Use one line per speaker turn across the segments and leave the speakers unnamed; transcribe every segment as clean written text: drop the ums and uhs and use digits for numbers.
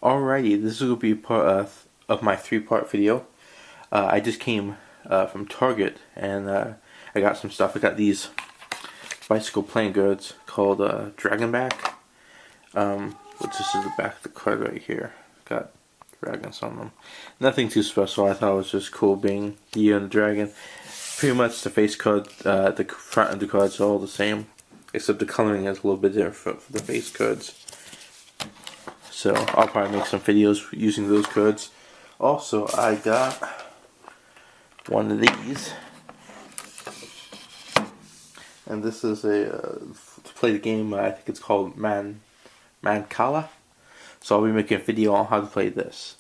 Alrighty, this is going to be part of my three-part video. I just came from Target and I got some stuff. I got these bicycle playing goods called Dragonback, which this is the back of the card right here. Got dragons on them. Nothing too special. I thought it was just cool being the year of the dragon. Pretty much the face card, the front of the cards are all the same, except the coloring is a little bit different for the face cards. So I'll probably make some videos using those cards. Also, I got one of these, and this is to play the game. I think it's called Mancala. So I'll be making a video on how to play this.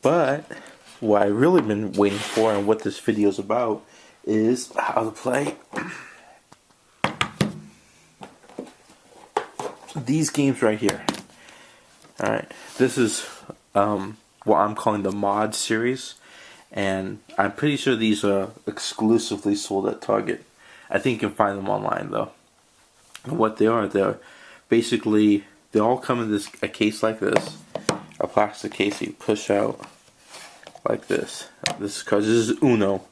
But what I've really been waiting for, and what this video is about, is how to play these games right here. Alright, this is what I'm calling the mod series, and I'm pretty sure these are exclusively sold at Target. I think you can find them online though. And what they are, they're basically, they all come in a case like this, a plastic case you push out like this. This is Uno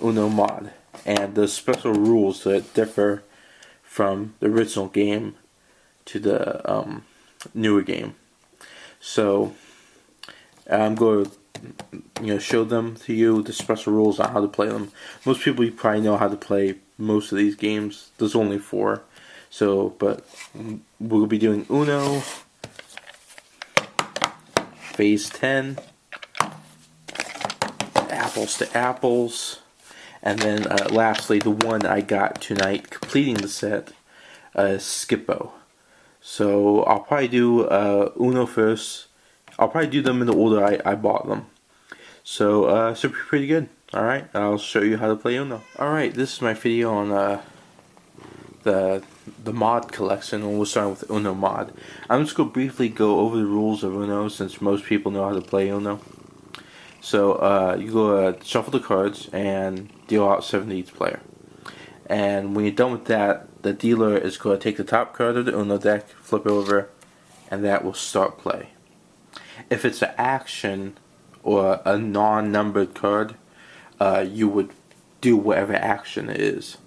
mod, and there's special rules that differ from the original game to the newer game. So I'm going to show them to you, the special rules on how to play them. Most people, you probably know how to play most of these games. There's only 4. So, but we'll be doing Uno, Phase 10, Apples to Apples, and then lastly, the one I got tonight, completing the set, Skippo. So I'll probably do Uno first. I'll probably do them in the order I bought them. So should be pretty good. Alright, I'll show you how to play Uno. Alright, this is my video on the mod collection, and we'll start with Uno mod. I'm just going to briefly go over the rules of Uno, since most people know how to play Uno. So you go shuffle the cards and deal out 7 to each player. And when you're done with that, the dealer is going to take the top card of the Uno deck, flip it over, and that will start play. If it's an action or a non-numbered card, you would do whatever action it is.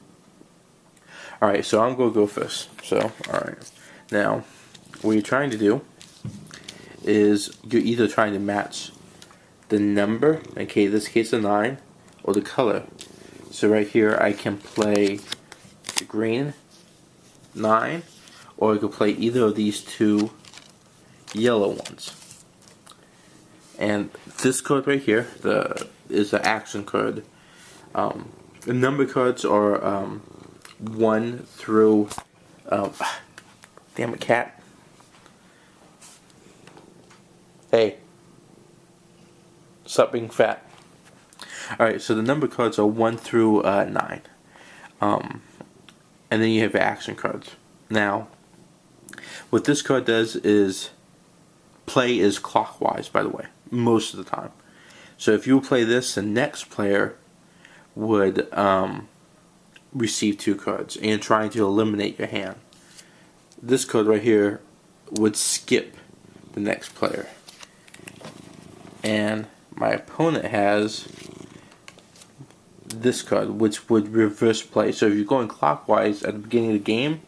Alright, so I'm going to go first. So, alright. Now, what you're trying to do is you're either trying to match the number, okay, in this case a 9, or the color. So right here I can play the green 9, or I could play either of these 2 yellow ones. And this card right here is an action card. The number cards are 1 through damn it, cat. Hey, stop being fat. Alright, so the number cards are 1 through 9. And then you have action cards. Now, what this card does is, play is clockwise, by the way, most of the time. So if you play this, the next player would receive 2 cards, and trying to eliminate your hand. This card right here would skip the next player. And my opponent has this card, which would reverse play. So if you're going clockwise at the beginning of the game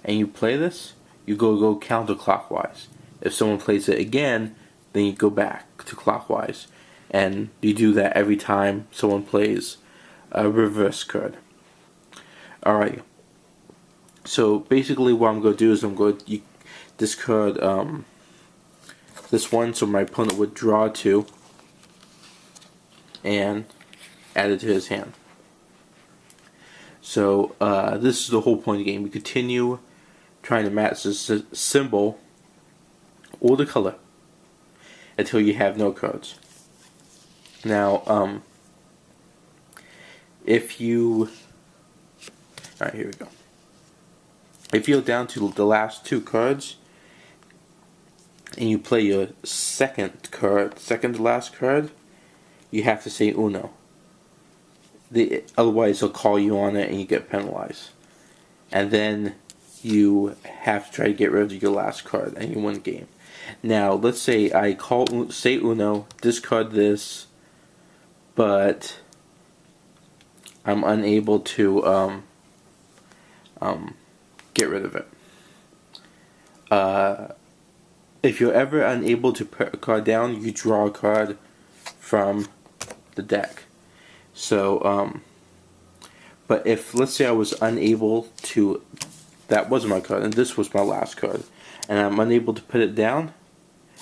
and you play this, you go counterclockwise. If someone plays it again, then you go back to clockwise, and you do that every time someone plays a reverse card. Alright, so basically what I'm going to do is I'm going to discard this one, so my opponent would draw 2 and add it to his hand. So this is the whole point of the game. You continue trying to match this symbol or the color until you have no cards. Now, if you, alright, here we go. If you're down to the last 2 cards and you play your second to last card, you have to say Uno. Otherwise they'll call you on it and you get penalized. And then you have to try to get rid of your last card and you win the game. Now, let's say I say Uno, discard this, but I'm unable to get rid of it. If you're ever unable to put a card down, you draw a card from the deck. So, but if, let's say I was unable to, that was my card, and this was my last card, and I'm unable to put it down,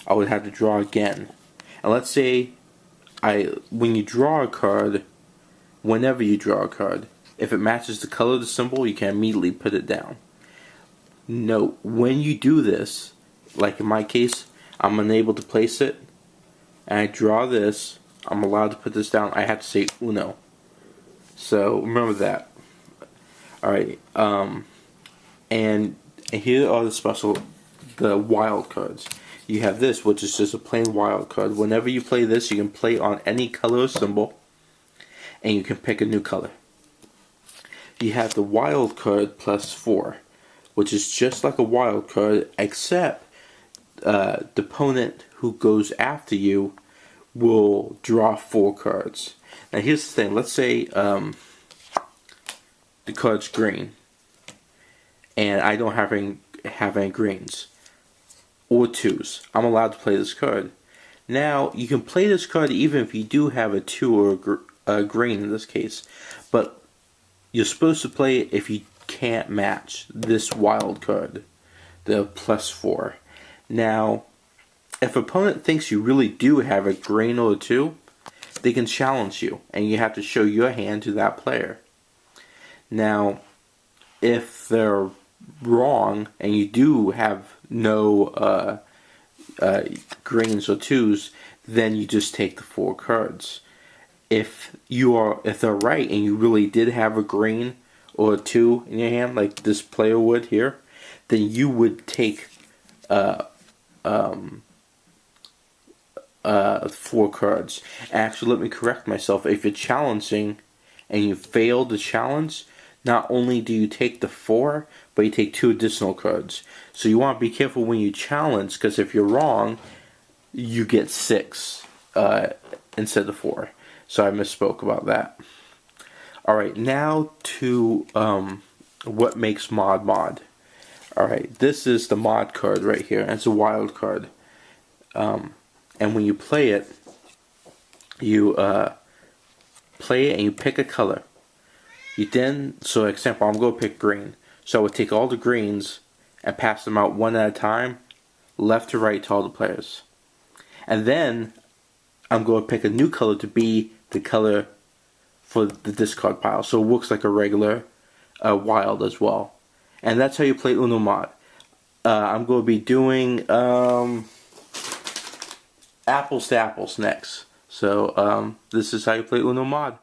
I would have to draw again. And let's say, when you draw a card, whenever you draw a card, if it matches the color of the symbol, you can immediately put it down. Note, when you do this, like in my case, I'm unable to place it, and I draw this, I'm allowed to put this down, I have to say Uno. So, remember that. Alright, and here are the wild cards. You have this, which is just a plain wild card. Whenever you play this, you can play on any color or symbol, and you can pick a new color. You have the wild card +4, which is just like a wild card, except the opponent who goes after you will draw 4 cards. Now here's the thing, let's say the card's green, and I don't have any greens or 2s. I'm allowed to play this card. Now, you can play this card even if you do have a 2 or a green in this case, but you're supposed to play it if you can't match this wild card, the +4. Now, if an opponent thinks you really do have a green or a 2, they can challenge you, and you have to show your hand to that player. Now, if they're wrong and you do have no greens or 2s, then you just take the 4 cards. If they're right and you really did have a green or a 2 in your hand, like this player would here, then you would take 4 cards. Actually, let me correct myself. If you're challenging and you fail the challenge, not only do you take the 4, but you take 2 additional cards. So you want to be careful when you challenge, because if you're wrong, you get 6 instead of 4. So I misspoke about that. Alright, now to what makes mod. Alright, this is the mod card right here, and it's a wild card. And when you play it, you play it and you pick a color. You then, so example, I'm going to pick green. So I would take all the greens and pass them out one at a time, left to right to all the players. And then I'm going to pick a new color to be the color for the discard pile. So it looks like a regular wild as well. And that's how you play Uno Mod. I'm going to be doing apples to apples next. So this is how you play Uno Mod.